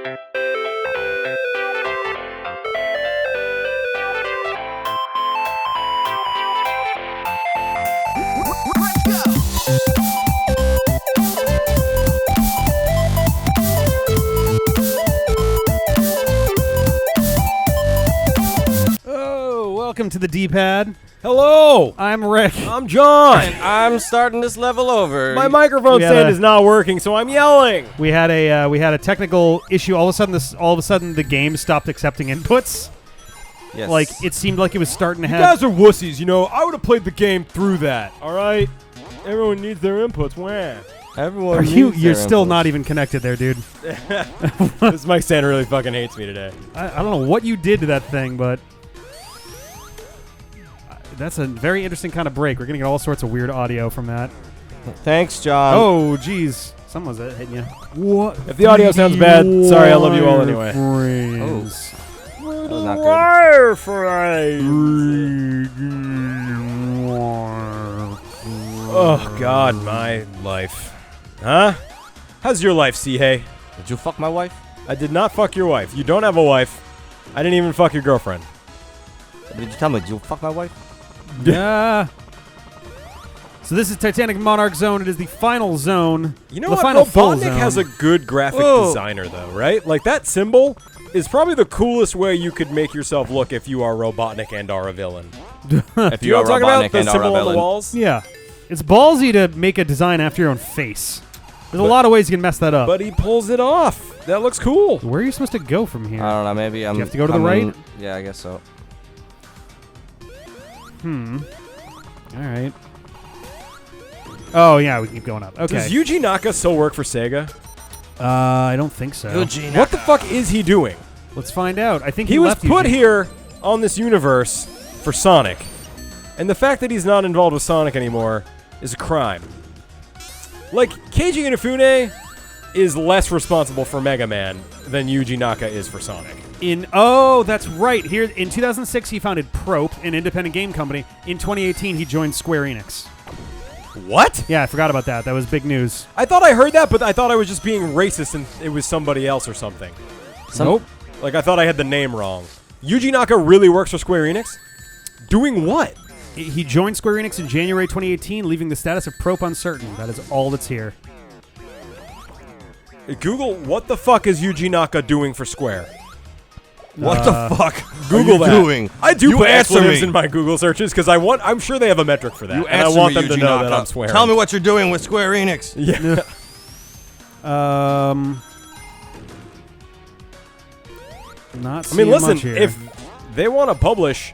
Welcome to the D-pad. Hello! I'm Rick. I'm John! And I'm starting this level over. My microphone stand is not working, so I'm yelling! We had a technical issue. All of a sudden the game stopped accepting inputs. Yes. Like, it seemed like it was starting to have... You guys are wussies, you know. I would have played the game through that, alright? Everyone needs their inputs. Wah. Everyone You're still not even connected there, dude. This mic stand really fucking hates me today. I don't know what you did to that thing, but... That's a very interesting kind of break. We're going to get all sorts of weird audio from that. Thanks, John. Oh, jeez. Someone's hitting you. What? If the audio sounds bad, sorry, I love you all anyway. Oh. That was not good. Oh, God, my life. Huh? How's your life, Sihei? Did you fuck my wife? I did not fuck your wife. You don't have a wife. I didn't even fuck your girlfriend. Did you tell me? Did you fuck my wife? Yeah. So this is Titanic Monarch Zone. It is the final zone. You know the what? final full Robotnik zone. has a good graphic designer, though, right? Like, that symbol is probably the coolest way you could make yourself look if you are Robotnik and are a villain. If Do you know what I'm talking about? The and are a symbol on the villain. walls? Yeah. It's ballsy to make a design after your own face. There's a lot of ways you can mess that up. But he pulls it off. That looks cool. Where are you supposed to go from here? I don't know. Maybe I'm. Do you have to go to the right? Yeah, I guess so. All right. Oh, yeah, we keep going up. Okay. Does Yuji Naka still work for Sega? I don't think so. What the fuck is he doing? Let's find out. I think He was left put Yuji. here on this universe for Sonic. And the fact that he's not involved with Sonic anymore is a crime. Like, Keiji Inafune is less responsible for Mega Man than Yuji Naka is for Sonic. That's right. Here in 2006, he founded Probe, an independent game company. In 2018, he joined Square Enix. What? Yeah, I forgot about that. That was big news. I thought I heard that, but I thought I was just being racist and it was somebody else or something. Nope. Like, I thought I had the name wrong. Yuji Naka really works for Square Enix? Doing what? He joined Square Enix in January 2018, leaving the status of Probe uncertain. That is all that's here. Google, what the fuck is Yuji Naka doing for Square? What the fuck? Google are you that. doing? I do You put answer expletives me. in my Google searches because I'm sure they have a metric for that. You and I answer want me, them to Yuji know Naka. that I'm swearing. Tell me what you're doing with Square Enix. Yeah. Not I seeing mean, listen, much here. if they want to publish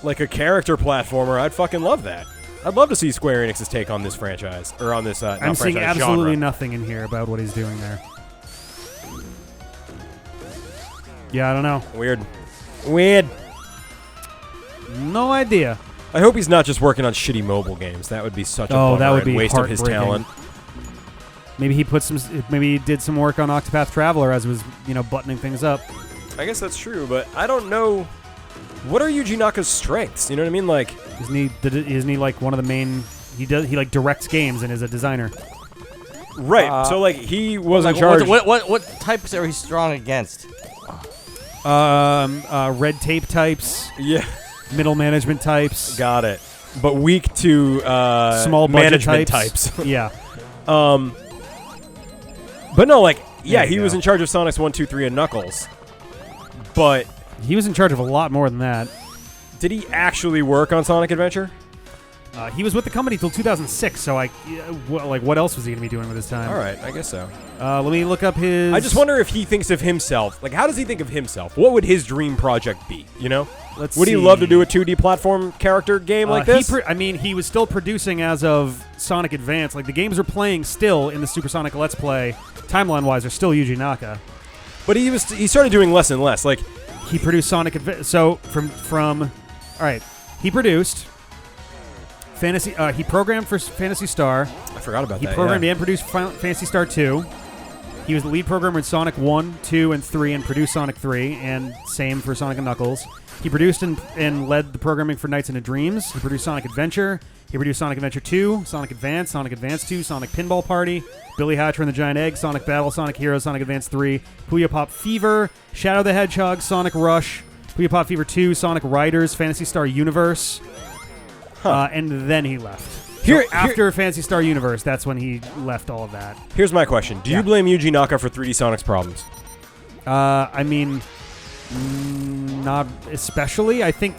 like a character platformer, I'd fucking love that. I'd love to see Square Enix's take on this franchise or on this. I'm seeing franchise absolutely genre. nothing in here about what he's doing there. Yeah, I don't know. Weird. No idea. I hope he's not just working on shitty mobile games. That would be such a bummer that would and be waste of his heartbreaking. talent. Maybe he put some. Maybe he did some work on Octopath Traveler as was, buttoning things up. I guess that's true, but I don't know. What are Yuji Naka's strengths? You know what I mean? Like, Isn't he like one of the main? He like directs games and is a designer. right. So like he was in Like, charge. what types are he strong against? Red tape types, Yeah, middle management types, got it. But weak to small budget management types. Yeah. But no, like, yeah, There you he was go. in charge of Sonic 1, 2, 3, and Knuckles. But He was in charge of a lot more than that. did he actually work on Sonic Adventure? He was with the company till 2006, so what else was he going to be doing with his time? All right, I guess so. Let me look up his... I just wonder if he thinks of himself. Like, how does he think of himself? What would his dream project be, you know? Let's Would he see. love to do a 2D platform character game like this? He was still producing as of Sonic Advance. Like, the games are playing still in the Supersonic Let's Play, timeline-wise, are still Yuji Naka. But he started doing less and less. Like, He produced Sonic Advance. So, from... All right. He produced... Fantasy. He programmed for Phantasy Star. I forgot about He that. programmed yeah. and produced Phantasy Star 2. He was the lead programmer in Sonic 1, 2, and 3, and produced Sonic 3, and same for Sonic and Knuckles. He produced and led the programming for Nights into Dreams. He produced Sonic Adventure. He produced Sonic Adventure 2, Sonic Advance 2, Sonic Pinball Party, Billy Hatcher and the Giant Egg, Sonic Battle, Sonic Heroes, Sonic Advance 3, Puyo Pop Fever, Shadow the Hedgehog, Sonic Rush, Puyo Pop Fever 2, Sonic Riders, Phantasy Star Universe, and then he left. After Phantasy Star Universe, that's when he left all of that. Here's my question. Do you blame Yuji Naka for 3D Sonic's problems? I mean, not especially. I think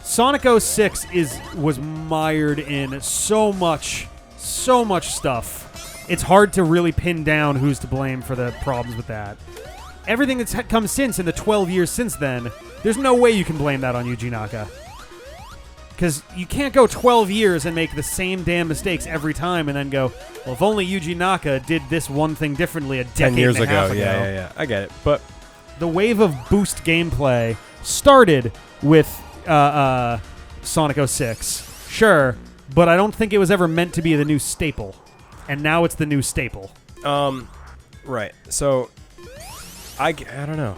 Sonic 06 was mired in so much stuff. It's hard to really pin down who's to blame for the problems with that. Everything that's come since in the 12 years since then, there's no way you can blame that on Yuji Naka. Because you can't go 12 years and make the same damn mistakes every time and then go, well, if only Yuji Naka did this one thing differently a decade 10 years and a half ago. Yeah. I get it. But the wave of boost gameplay started with Sonic 06. Sure, but I don't think it was ever meant to be the new staple. And now it's the new staple. Right. So, I don't know.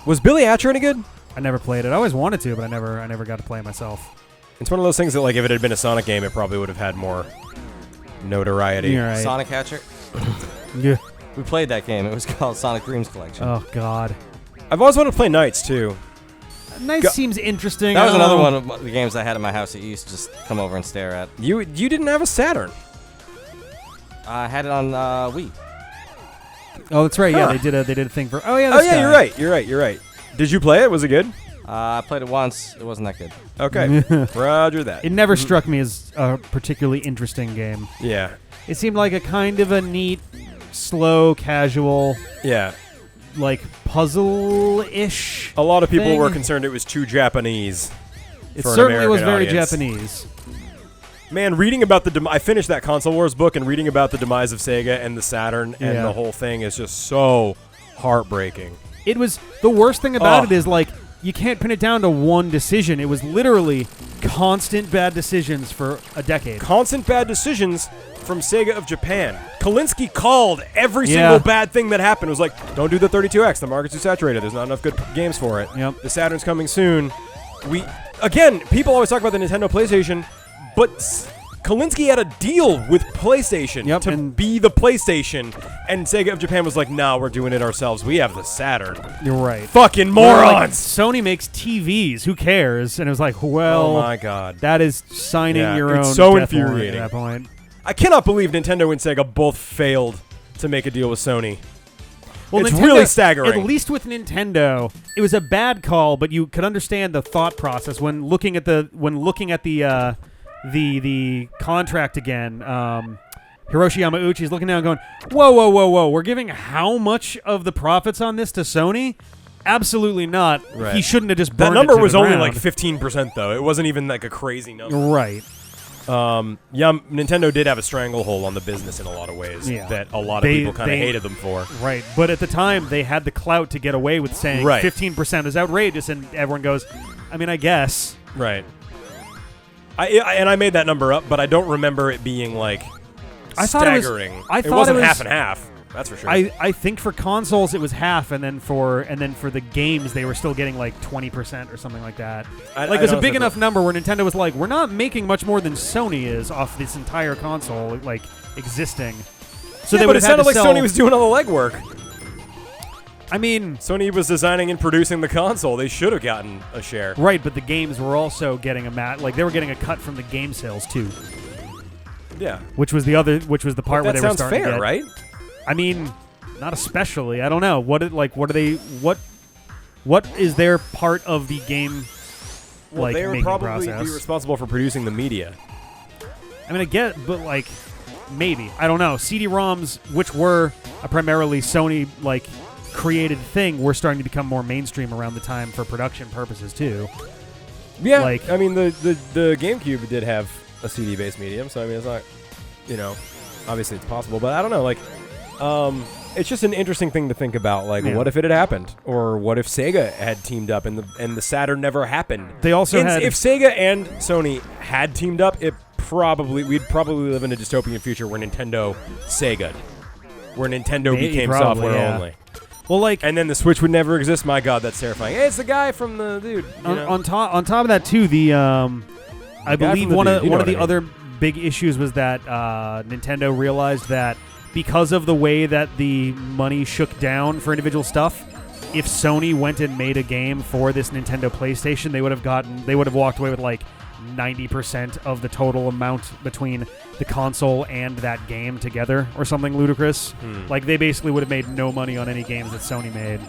Was Billy Hatcher any good? I never played it. I always wanted to, but I never got to play it myself. It's one of those things that, like, if it had been a Sonic game, it probably would have had more notoriety. You're right. Sonic Hatcher. Yeah. We played that game. It was called Sonic Dreams Collection. Oh, God. I've always wanted to play Knights, too. Nice seems interesting. That was another one of the games I had in my house that you used to just come over and stare at. You didn't have a Saturn. I had it on Wii. Oh, that's right. Huh. Yeah, they did a thing for. Oh, yeah. Oh, yeah. You're right. Did you play it? Was it good? I played it once. It wasn't that good. Okay. Roger that. It never struck me as a particularly interesting game. Yeah. It seemed like a kind of a neat, slow, casual, Yeah. like puzzle-ish. A lot of people thing. were concerned it was too Japanese. It for an certainly was American very audience. Japanese. Man, reading about the I finished that Console Wars book, and reading about the demise of Sega and the Saturn and the whole thing is just so heartbreaking. It was the worst thing about it is like you can't pin it down to one decision. It was literally constant bad decisions for a decade. Constant bad decisions from Sega of Japan. Kalinske called every single bad thing that happened. It was like, don't do the 32X. The market's too saturated. There's not enough good games for it. Yep. The Saturn's coming soon. People always talk about the Nintendo PlayStation, but Kalinske had a deal with PlayStation to be the PlayStation, and Sega of Japan was like, "No, we're doing it ourselves. We have the Saturn." You're right. Fucking morons! Like, Sony makes TVs. Who cares? And it was like, well, oh my god, that is signing your it's own. so death warrant infuriating. at that point. I cannot believe Nintendo and Sega both failed to make a deal with Sony. Well, it's Nintendo, really staggering. At least with Nintendo, it was a bad call, but you could understand the thought process when looking at the contract again. Hiroshi Yamauchi's looking down, going, "Whoa! We're giving how much of the profits on this to Sony? Absolutely not. Right. He shouldn't have just burned that number it to was the only ground." like 15%, though. It wasn't even like a crazy number. Right. Nintendo did have a stranglehold on the business in a lot of ways that a lot of people kind of hated them for. Right, but at the time, they had the clout to get away with saying 15% is outrageous, and everyone goes, I mean, I guess. Right. I made that number up, but I don't remember it being like staggering. It wasn't half and half. That's for sure. I think for consoles it was half, and then for the games they were still getting like 20% or something like that. It was a big enough number where Nintendo was like, we're not making much more than Sony is off this entire console like existing. So but it sounded like Sony was doing all the legwork. I mean, Sony was designing and producing the console. They should have gotten a share. Right, but the games were also getting they were getting a cut from the game sales too. Yeah. Which was the part where they were starting to get. That sounds fair, right? I mean, not especially. I don't know. What is their part of the game they would making probably process? be responsible for producing the media. I mean, I get, but maybe. I don't know. CD-ROMs, which were a primarily Sony created thing, were starting to become more mainstream around the time for production purposes too. Yeah. I mean, the GameCube did have a CD-based medium, so I mean, it's not, obviously it's possible, but I don't know, it's just an interesting thing to think about. What if it had happened, or what if Sega had teamed up and the Saturn never happened? They also had, if Sega and Sony had teamed up, we'd probably live in a dystopian future where Nintendo Sega'd, where Nintendo became software only. Well, and then the Switch would never exist. My God, that's terrifying. Hey, it's the guy from the dude. On top of that too, the I guy believe from the one dude, you know of what I the mean. other big issues was that Nintendo realized that because of the way that the money shook down for individual stuff, if Sony went and made a game for this Nintendo PlayStation, they would have walked away with like 90% of the total amount between the console and that game together, or something ludicrous. Like they basically would have made no money on any games that Sony made.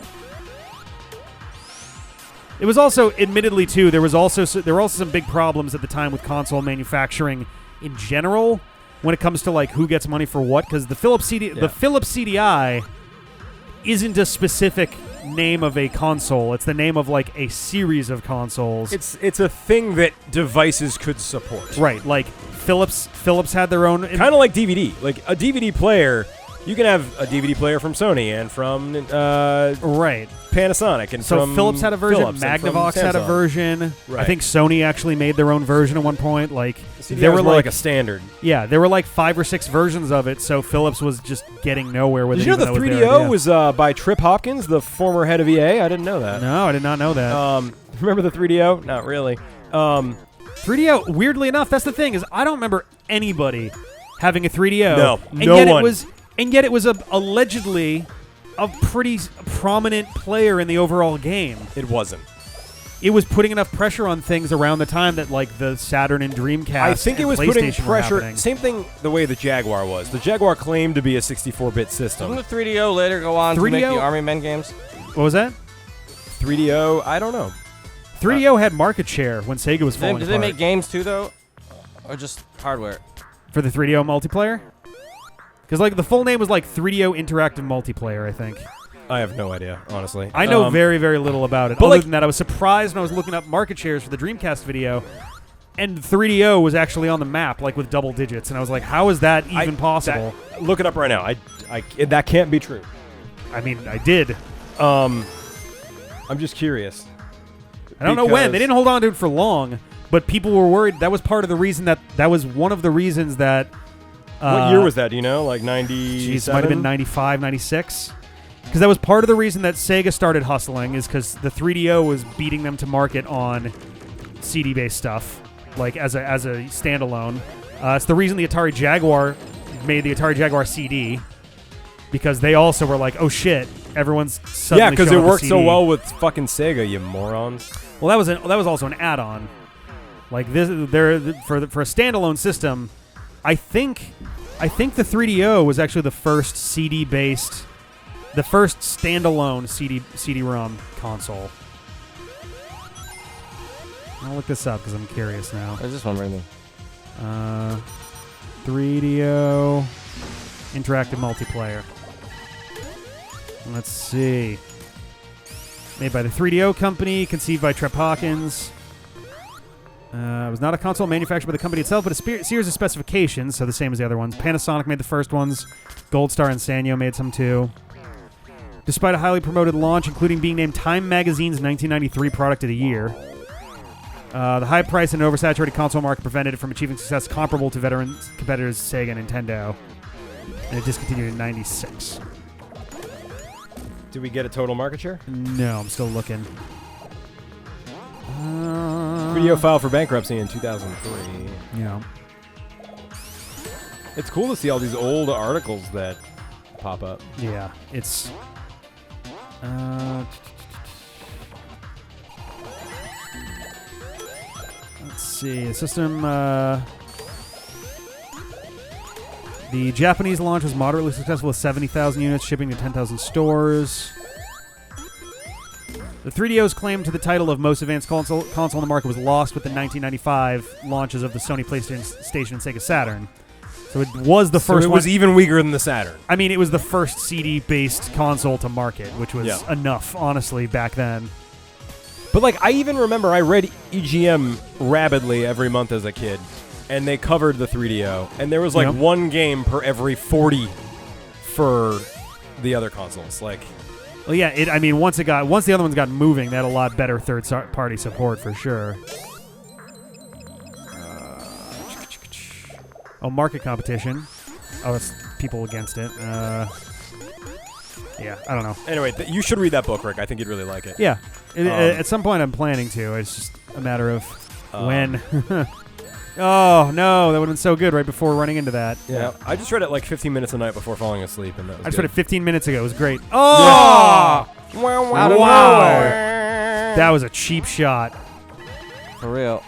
It was also, admittedly, too, there were also some big problems at the time with console manufacturing in general when it comes to like who gets money for what, because the Philips CDI isn't a specific name of a console. It's the name of like a series of consoles. It's a thing that devices could support. Right, like Philips had their own, Kind of like DVD. Like a DVD player, you can have a DVD player from Sony and from right. Panasonic and So from Philips had a version, Philips and from Magnavox had a Samsung. version. Right. I think Sony actually made their own version at one point. Like There were like a standard. yeah, there were like 5 or 6 versions of it. So Philips was just getting nowhere with Did it. you know the even though it was their 3DO idea. was by Trip Hopkins, the former head of EA? I didn't know that. No, I did not know that. Remember the 3DO? Not really. 3DO. Weirdly enough, that's the thing is I don't remember anybody having a 3DO. No, and no yet one. It was allegedly a pretty prominent player in the overall game. It wasn't. It was putting enough pressure on things around the time that like the Saturn and Dreamcast. I think it and was putting PlayStation were pressure. happening. Same thing the way the Jaguar was. The Jaguar claimed to be a 64-bit system. Didn't the 3DO later go on to make 3DO? the Army Men games? What was that? 3DO, I don't know. 3DO had market share when Sega was Did falling they, did they apart. make games too, though? Or just hardware? For the 3DO multiplayer? Because like the full name was like 3DO Interactive Multiplayer, I think. I have no idea, honestly. I know very, very little about it. but Other like- than that, I was surprised when I was looking up market shares for the Dreamcast video, and 3DO was actually on the map, like with double digits, and I was like, how is that even possible? Look it up right now. That can't be true. I mean, I did. I'm just curious. I don't know when. Because- They didn't hold on to it for long, but people were worried. That was part of the reason that was one of the reasons that... What year was that? Do you know? Like 90? Jeez, might have been 95, 96. Because that was part of the reason that Sega started hustling, is because the 3DO was beating them to market on CD-based stuff, like as a standalone. It's the reason the Atari Jaguar made the Atari Jaguar CD, because they also were like, oh shit, everyone's suddenly Yeah, because it showing the worked so CD. well with fucking Sega, you morons. Well, that was also an add-on. Like this, for a standalone system, I think the 3DO was actually the first CD-based. The first standalone CD-ROM console. I'll look this up because I'm curious now. Or is this one right 3DO interactive multiplayer. Let's see. Made by the 3DO company, conceived by Trep Hawkins. It was not a console manufactured by the company itself, but a series of specifications, so the same as the other ones. Panasonic made the first ones. Gold Star and Sanyo made some too. Despite a highly promoted launch, including being named Time Magazine's 1993 Product of the Year, the high price and oversaturated console market prevented it from achieving success comparable to veteran competitors Sega and Nintendo, and it discontinued in '96. Did we get a total market share? No, I'm still looking. 3DO filed for bankruptcy in 2003. Yeah. It's cool to see all these old articles that pop up. Yeah, it's... let's see. The system... the Japanese launch was moderately successful with 70,000 units, shipping to 10,000 stores. The 3DO's claim to the title of most advanced console on the market was lost with the 1995 launches of the Sony PlayStation and Sega Saturn. So it was the first it one. was even weaker than the Saturn. I mean, it was the first CD-based console to market, which was Yeah. enough, honestly, back then. But like, I even remember I read EGM rabidly every month as a kid, and they covered the 3DO, and there was like Yep. one game per every 40 for the other consoles. Like, Well, yeah. I mean, once the other ones got moving, they had a lot better third-party support for sure. Market competition. Oh, it's people against it. Yeah, I don't know. anyway, you should read that book, Rick. I think you'd really like it. Yeah, at some point I'm planning to. It's just a matter of when. Oh, no. That would have been so good right before running into that. Yeah. I just read it like 15 minutes a night before falling asleep, and that was I just good. read it 15 minutes ago. It was great. Oh! Out of Wow. That was a cheap shot. For real.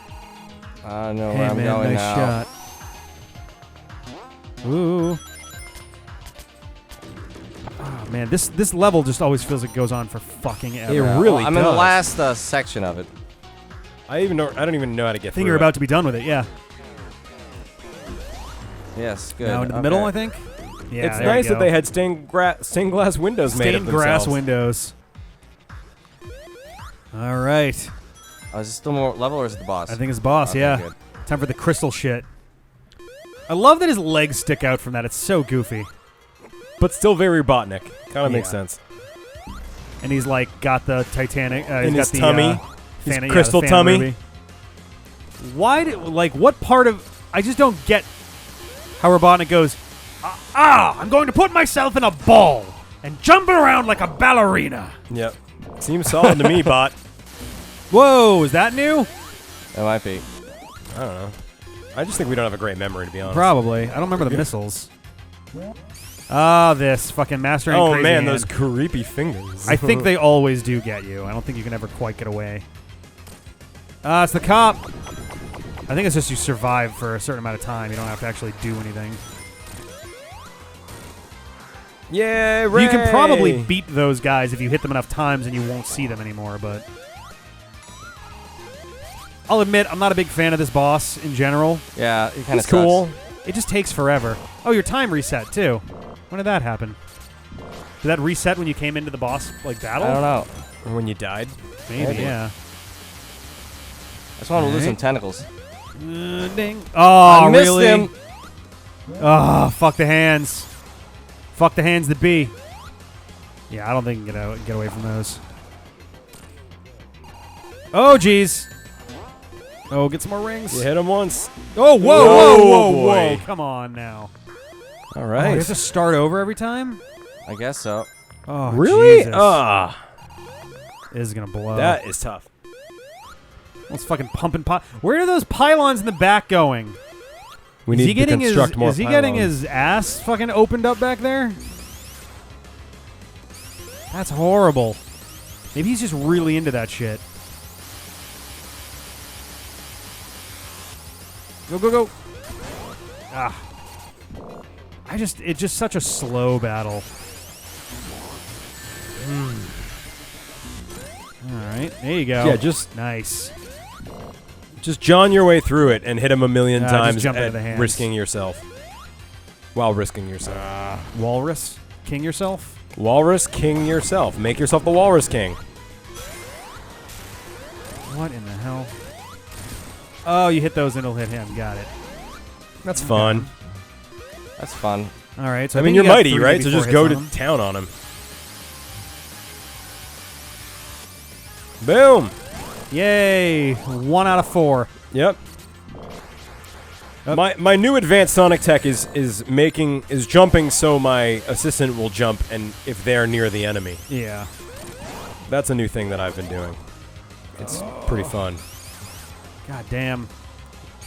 I don't know Hey, where I'm man, going nice now. shot. Ooh. Oh, man, this level just always feels like it goes on for fucking ever. It really I'm in the does. last section of it. I don't even know how to get I think through you're it. about to be done with it, yeah. Yes, good. Now into the Okay. middle, I think? Yeah, It's there nice you that go. they had stained glass windows made of Stained grass themselves. windows. All right. Oh, is this still more level or is it the boss? I think it's boss, Okay, yeah. good. Time for the crystal shit. I love that his legs stick out from that. It's so goofy. But still very Robotnik. Kind of makes Yeah. sense. And he's like got the Titanic. In He's his got the tummy. His Phantom- crystal the Phantom tummy. Ruby. Why did what part of I just don't get how Robotnik goes, I'm going to put myself in a ball and jump around like a ballerina. Yep. Seems solid to me, bot. Whoa, is that new? It might be. I don't know. I just think we don't have a great memory, to be honest. Probably. I don't remember the missiles. This fucking master and Oh, crazy man, hand. those creepy fingers. I think they always do get you. I don't think you can ever quite get away. It's the cop. I think it's just you survive for a certain amount of time. You don't have to actually do anything. Yeah, You can probably beat those guys if you hit them enough times and you won't see them anymore, but... I'll admit, I'm not a big fan of this boss in general. Yeah, it kind of It's cool. It just takes forever. Oh, your time reset, too. When did that happen? Did that reset when you came into the boss, like, battle? I don't know. Or when you died. Maybe, yeah. I just want to lose Alright. some tentacles. Ding. Oh, I missed really? him. Oh, fuck the hands. Fuck the hands that be. Yeah, I don't think you can get away from those. Oh, jeez. Oh, get some more rings. You hit him once. Oh, whoa, Whoa, whoa, whoa, boy. whoa. Come on now. All Oh, right. you have to start over every time? I guess so. Oh, Really? Jesus. This is going to blow. That is tough. Let's fucking pumping pot. Where are those pylons in the back going? We Is need he to getting construct more Is he getting pylons. his ass fucking opened up back there? That's horrible. Maybe he's just really into that shit. Go, go, go. Ah. It's just such a slow battle. All right, there you go. Yeah, just nice. John your way through it and hit him a million Just times jump into at the hands. risking yourself. While risking yourself. Walrus, king yourself. Walrus king yourself. Make yourself the walrus king. What in the hell? Oh, you hit those and it'll hit him. Got it. That's fun. That's fun. All right. So I think mean, you you're got mighty, 3 right? So before just hits go on to him. town on him. Boom. Yay! 1 out of 4. Yep. My new advanced Sonic tech is jumping so my assistant will jump and if they're near the enemy. Yeah. That's a new thing that I've been doing. It's pretty fun. God damn.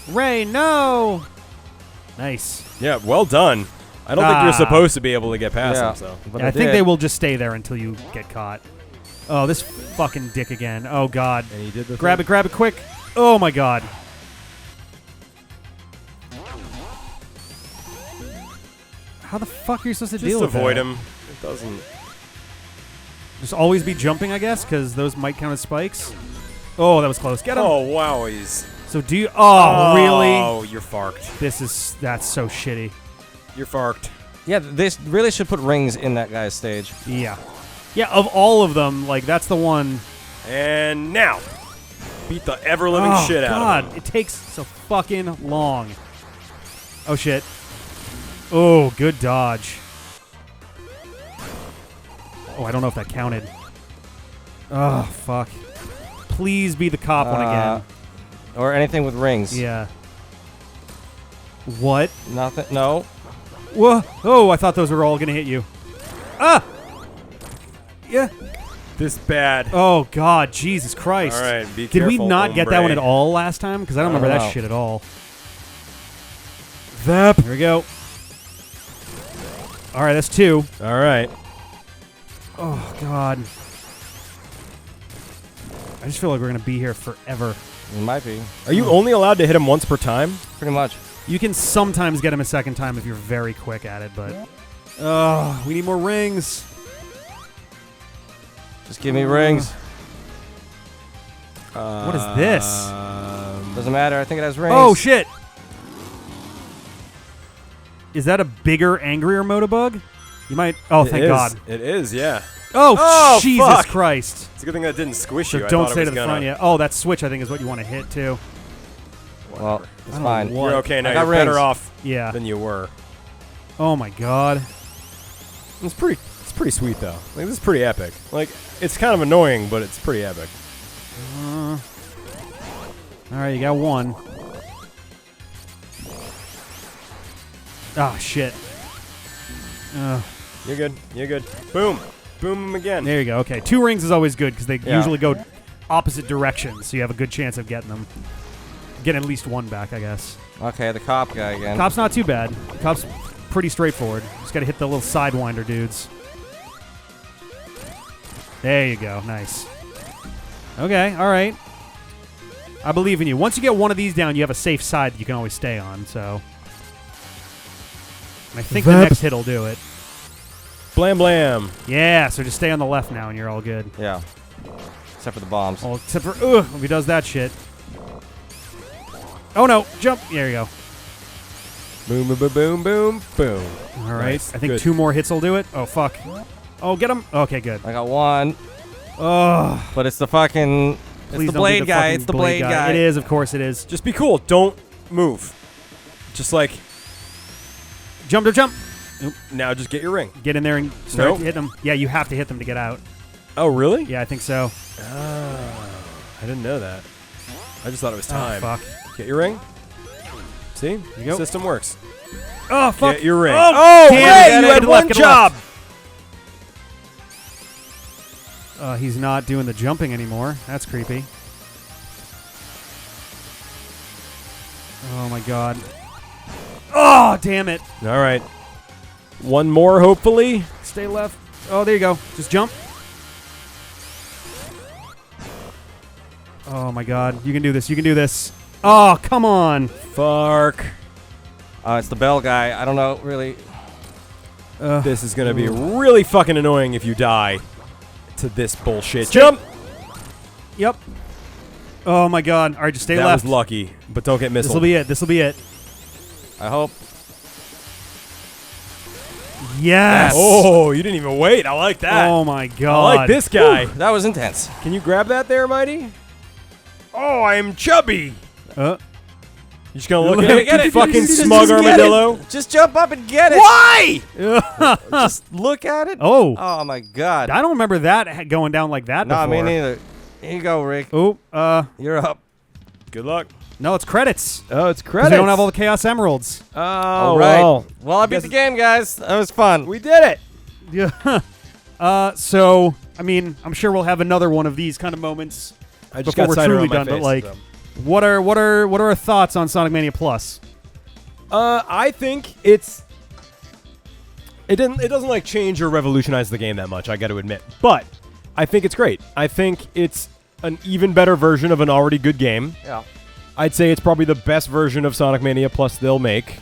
Ray, no! Nice. Yeah, well done. I don't think you're supposed to be able to get past Yeah. him, so. But Yeah, I think did. they will just stay there until you get caught. Oh, this fucking dick again. Oh, God. And he did the Grab it quick. Oh, my God. How the fuck are you supposed to deal Just with avoid that? him. It doesn't. Just always be jumping, I guess, because those might count as spikes. Oh, that was close. Get him. Oh, wowies. So do you... Oh, really? Oh, you're farked. That's so shitty. You're farked. Yeah, they really should put rings in that guy's stage. Yeah. Yeah, of all of them, like, that's the one... And now, beat the ever-living shit out of him. It takes so fucking long. Oh, shit. Oh, good dodge. Oh, I don't know if that counted. Oh, fuck. Please be the cop one again. Or anything with rings. Yeah. What? Nothing. No. Whoa. Oh, I thought those were all going to hit you. Ah! Yeah. This bad. Oh, God. Jesus Christ. All right, be Did careful. we not get that one at hombre. all last time? Because I don't remember I don't that know. shit at all. Vep. Here we go. All right, that's 2. All right. Oh, God. I just feel like we're going to be here forever. It might be. Are you only allowed to hit him once per time? Pretty much. You can sometimes get him a second time if you're very quick at it, but... Oh, we need more rings. Just give me rings. What is this? Doesn't matter. I think it has rings. Oh, shit. Is that a bigger, angrier Motobug? You might... Oh, thank God. It is, yeah. Oh, Jesus fuck. Christ. It's a good thing that didn't squish So you. don't I thought stay it to was the front yet. Oh, that switch, I think, is what you want to hit, too. Well, it's I don't fine. know what- You're okay now. I got You're better rings. off Yeah. than you were. Oh, my God. It's pretty sweet, though. Like, this is pretty epic. Like, it's kind of annoying, but it's pretty epic. All right, you got 1. Oh, shit. You're good. You're good. Boom. Boom him again. There you go. Okay, 2 rings is always good because they Yeah. usually go opposite directions, so you have a good chance of getting them. Getting at least 1 back, I guess. Okay, the cop guy again. Cop's not too bad. Cop's pretty straightforward. Just got to hit the little sidewinder dudes. There you go. Nice. Okay, all right. I believe in you. Once you get one of these down, you have a safe side you can always stay on, so... And I think the next hit will do it. Blam blam. Yeah, so just stay on the left now and you're all good. Yeah. Except for the bombs. Well, except for, if he does that shit. Oh, no. Jump. There you go. Boom, boom, boom, boom, boom, boom. All right. Nice. I think Good. 2 more hits will do it. Oh, fuck. Oh, get him. Okay, good. I got 1. Oh, But it's the fucking... It's please the don't be blade guy. fucking It's the blade guy. It is, of course it is. Just be cool. Don't move. Just like, Jump to jump. now just get your ring. Get in there and start Nope. hitting them. Yeah, you have to hit them to get out. Oh, really? Yeah, I think so. Oh, I didn't know that. I just thought it was time. Oh, fuck. Get your ring. See? you go. System works. Oh, fuck. Get your ring. Oh, Ray, damn it. you Get had it one left, get it job. He's not doing the jumping anymore. That's creepy. Oh, my God. Oh, damn it. All right. One more, hopefully. Stay left. Oh, there you go. Just jump. Oh, my God. You can do this. You can do this. Oh, come on. Fark. It's the bell guy. I don't know, really. This is going to be really fucking annoying if you die to this bullshit. Stay- Jump! Yep. Oh, my God. All right, just stay That left. was lucky, but don't get missile. This will be it. This will be it. I hope. Yes. Oh, you didn't even wait. I like that. Oh, my I God. like this guy. That was intense. Can you grab that there, Mighty? Oh, I'm chubby. Uh, You just gonna look Look at at it, it. fucking Just smug get it. armadillo? Just jump up and get it. Why? Just look at it. oh. Oh, my God. I don't remember that going down like that No, me before. neither. Here you go, Rick. Oh, You're up. Good luck. no, it's credits. Oh, it's 'Cause credits. we don't have all the Chaos Emeralds. Oh, All right. well. Well, I beat the game, guys. That was fun. We did it. Yeah. So, I mean, I'm sure we'll have another one of these kind of moments I just before got we're cider truly on my done. face, But like, so. what are our thoughts on Sonic Mania Plus? I think it doesn't like change or revolutionize the game that much, I got to admit. But I think it's great. I think it's an even better version of an already good game. Yeah. I'd say it's probably the best version of Sonic Mania Plus they'll make.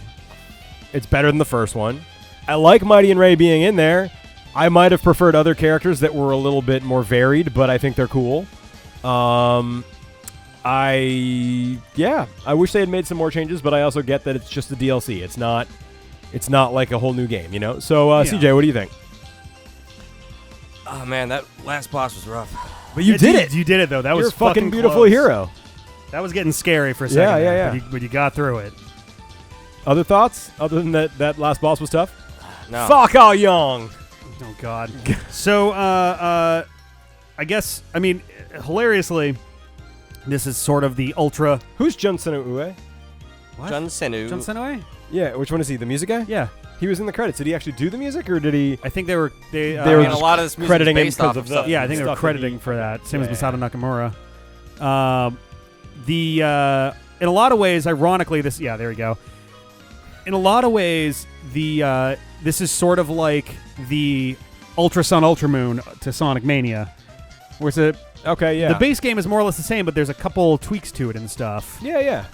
It's better than the first one. I like Mighty and Ray being in there. I might have preferred other characters that were a little bit more varied, but I think they're cool. I wish they had made some more changes, but I also get that it's just the DLC. It's not like a whole new game, you know? So, CJ, what do you think? Oh, man, that last boss was rough. But you did it. You did it though. That You're was a fucking beautiful close. hero. That was getting scary for a second. Yeah, there, yeah, yeah. But you got through it. Other thoughts? Other than that last boss was tough? No. Fuck all young. Oh God. So, I mean, hilariously, this is sort of the ultra. Who's Jun Senue? What? Jun Senu. Jun Senoi? Yeah, which one is he? The music guy? Yeah. He was in the credits. Did he actually do the music, or did he? I think they were. They They were I mean, a just lot of this music crediting him based because off of of the- stuff. Yeah, I think they were stuff that crediting he- for that. Same Yeah, as Masato Nakamura. In a lot of ways, ironically, this. Yeah, there we go. in a lot of ways, the this is sort of like the Ultra Sun Ultra Moon to Sonic Mania, where it's Okay, yeah. the base game is more or less the same, but there's a couple tweaks to it and stuff. Yeah.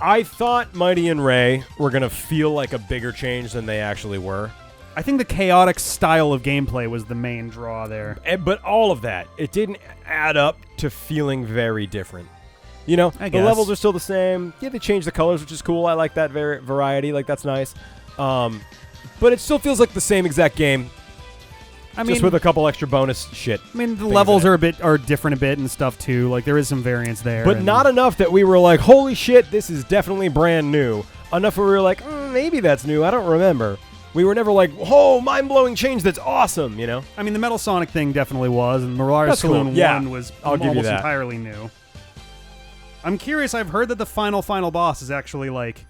I thought Mighty and Ray were gonna feel like a bigger change than they actually were. I think the chaotic style of gameplay was the main draw there. But all of that, it didn't add up to feeling very different. You know, I the guess. levels are still the same. Yeah, they changed the colors, which is cool. I like that variety. Like, that's nice. But it still feels like the same exact game. I mean, just with a couple extra bonus shit. I mean, the things levels in it. are different a bit and stuff too. Like there is some variance there, But and not enough that we were like, holy shit, this is definitely brand new. Enough where we were like, maybe that's new. I don't remember. We were never like, oh, mind-blowing change that's awesome, you know? I mean, the Metal Sonic thing definitely was, and Mirage That's cool. Saloon Yeah. 1 was I'll give you almost that. entirely new. I'm curious. I've heard that the final boss is actually like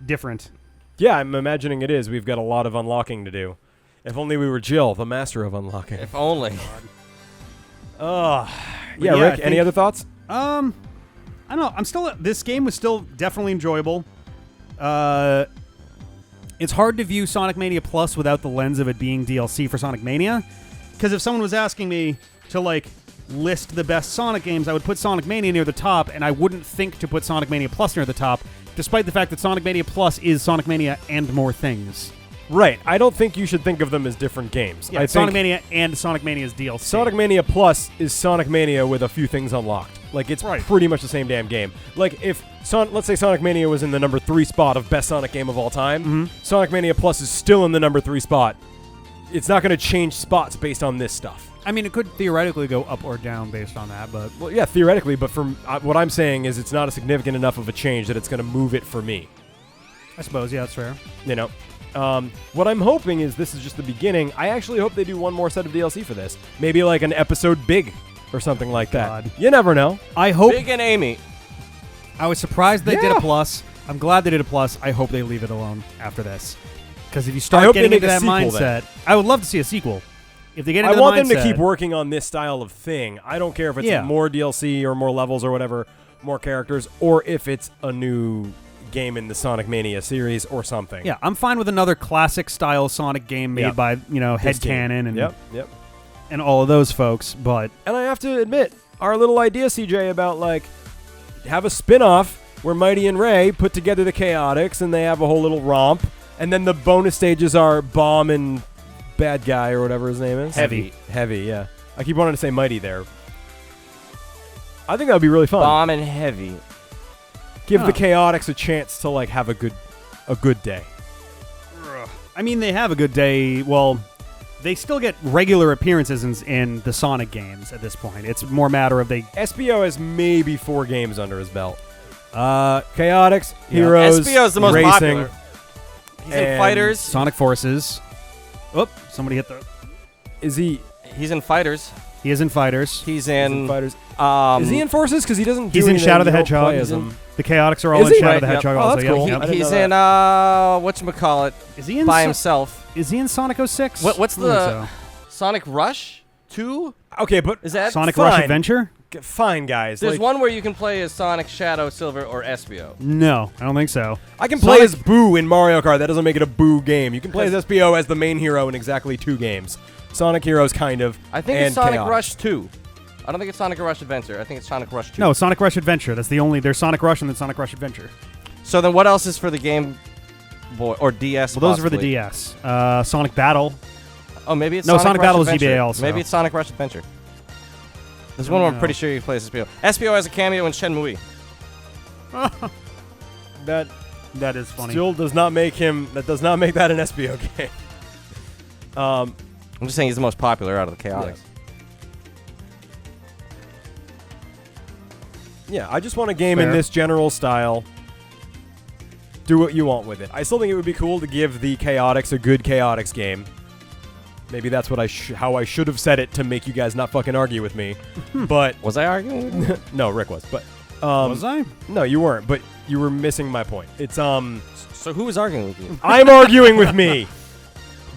different. Yeah, I'm imagining it is. We've got a lot of unlocking to do. If only we were Jill, the master of unlocking. If only. Yeah, yeah, Rick, I any think- other thoughts? I don't know. I'm still. This game was still definitely enjoyable. It's hard to view Sonic Mania Plus without the lens of it being DLC for Sonic Mania, because if someone was asking me to like list the best Sonic games, I would put Sonic Mania near the top, and I wouldn't think to put Sonic Mania Plus near the top, despite the fact that Sonic Mania Plus is Sonic Mania and more things. Right. I don't think you should think of them as different games. Yeah, I Sonic think Mania and Sonic Mania's DLC. Sonic Mania Plus is Sonic Mania with a few things unlocked. Like, it's Right. pretty much the same damn game. Like, if let's say Sonic Mania was in the number 3 spot of best Sonic game of all time, Sonic Mania Plus is still in the number 3 spot. It's not going to change spots based on this stuff. I mean, it could theoretically go up or down based on that, but Well, yeah, theoretically, but from what I'm saying is it's not a significant enough of a change that it's going to move it for me. I suppose, yeah, that's fair. You know? What I'm hoping is this is just the beginning. I actually hope they do one more set of DLC for this. Maybe like an episode big or something like that. God. You never know. I hope. Big and Amy. I was surprised they did Yeah. a plus. I'm glad they did a plus. I hope they leave it alone after this. Because if you I start hope they getting make into a that sequel mindset, then. I would love to see a sequel. If they get I into want the them to mindset- keep working on this style of thing. I don't care if it's Yeah. more DLC or more levels or whatever, more characters, or if it's a new game in the Sonic Mania series or something. Yeah, I'm fine with another classic style Sonic game made Yeah. by This team. Headcannon and Yep. and all of those folks. But And I have to admit, our little idea, CJ, about like have a spin-off where Mighty and Ray put together the Chaotix and they have a whole little romp, and then the bonus stages are Bomb and Bad Guy or whatever his name is. Heavy. Heavy, yeah. I keep wanting to say Mighty there. I think that would be really fun. Bomb and Heavy. Give the Huh. Chaotix a chance to like have a good day. I mean, they have a good day. Well, they still get regular appearances in the Sonic games at this point. It's more a matter of they. SBO has maybe 4 games under his belt. Chaotix, Yeah. Heroes, SBO is the most Racing. popular. He's in and Fighters. Sonic Forces. Oop! Somebody hit the. Is he? He's in Fighters. He is in Fighters. He's Is in in. Fighters? Um, Is he in Forces? Because he doesn't. He's do in anything. Shadow the You don't Hedgehog. play as He's in- him. The Chaotix are all Is in he? Shadow Right, the yep. Hedgehog. Oh, also, that's yeah. cool. Yep. I didn't He's know in. that. Whatchamacallit. Is he in? By himself. Is he in Sonic 06? What's I don't the think Sonic Rush 2? Okay, but Is that Sonic Fine. Rush Adventure? Fine, guys. There's like, one where you can play as Sonic, Shadow, Silver, or Espio. No, I don't think so. I can play Sonic- as Boo in Mario Kart. That doesn't make it a Boo game. You can play as SBO as the main hero in exactly 2 games. Sonic Heroes, kind of. I think and it's Sonic Chaotix. Rush 2. I don't think it's Sonic Rush Adventure. I think it's Sonic Rush 2. No, Sonic Rush Adventure. That's the only. There's Sonic Rush and then Sonic Rush Adventure. So then what else is for the Game Boy or DS? Well, those are for the possibly? DS. Sonic Battle. Oh, maybe it's No, Sonic Sonic Rush Battle is Adventure. GBA also. Maybe it's Sonic Rush Adventure. There's one where I'm No. pretty sure you can play as SBO. SBO has a cameo in Shenmue. That That is funny. still does not make him. That does not make that an SBO game. I'm just saying he's the most popular out of the Chaotix. Yeah, I just want a game in Fair. this general style. Do what you want with it. I still think it would be cool to give the Chaotix a good Chaotix game. Maybe that's what how I should have said it to make you guys not fucking argue with me. But Was I arguing with you? no, Rick was. But Was I? no, you weren't. But you were missing my point. It's So who was arguing with you? I'm arguing with me.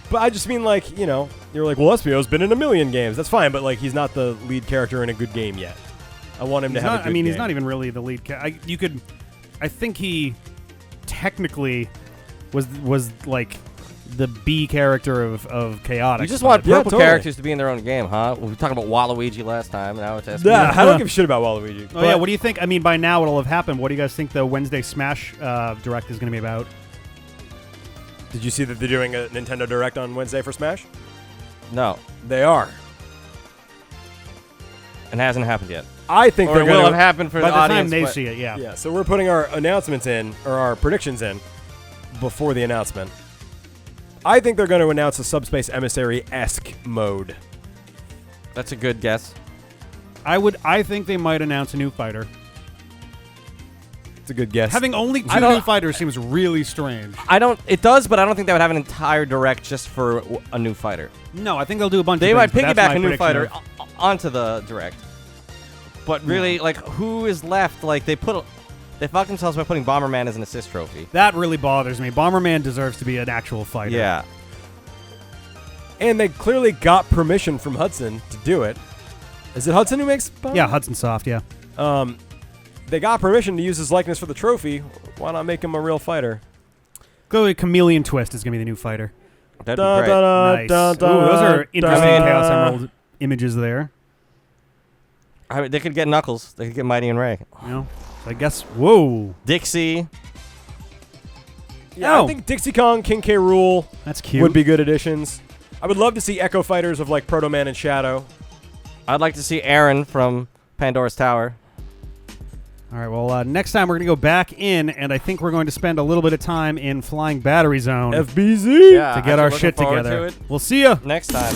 But I just mean like, you know, you're like, well, SBO's been in a million games. That's fine, but like he's not the lead character in a good game yet. I want him to He's have not, a good I mean, game. he's not even really the lead. I think he technically was like the B character of Chaotix. You just want Yeah, purple totally. characters to be in their own game, huh? We were talking about Waluigi last time, and now it's asking. Nah, I don't give a shit about Waluigi. Oh yeah, what do you think? I mean, by now it'll have happened. What do you guys think the Wednesday Smash Direct is going to be about? Did you see that they're doing a Nintendo Direct on Wednesday for Smash? No, They are. it hasn't happened yet. I think Or they're it will going have to. happened for By the the time audience. they but- see it, yeah. Yeah, so we're putting our announcements in, or our predictions in, before the announcement. I think they're going to announce a Subspace Emissary-esque mode. That's a good guess. I think they might announce a new fighter. It's a good guess. Having only I two don't- new fighters seems really strange. It does, but I don't think they would have an entire direct just for a new fighter. No, I think they'll do a bunch They of might things, but that's piggyback my a new prediction fighter of- onto the direct. But really, like, who is left? Like, they fucked themselves by putting Bomberman as an assist trophy. That really bothers me. Bomberman deserves to be an actual fighter. Yeah. And they clearly got permission from Hudson to do it. Is it Hudson who makes Bomberman? Yeah, Hudson Soft, yeah. They got permission to use his likeness for the trophy. Why not make him a real fighter? Clearly, Chameleon Twist is going to be the new fighter. That'd be great. Nice. Ooh, those are interesting Chaos Emerald images there. They could get Knuckles. They could get Mighty and Ray. You know? So I guess, whoa. Dixie. Yeah, Oh. I think Dixie Kong, King K. Rool That's cute. would be good additions. I would love to see Echo Fighters of like Proto Man and Shadow. I'd like to see Aaron from Pandora's Tower. All right, well, next time we're going to go back in, and I think we're going to spend a little bit of time in Flying Battery Zone FBZ. Yeah, to get our actually shit looking forward together. to it. We'll see ya. Next time.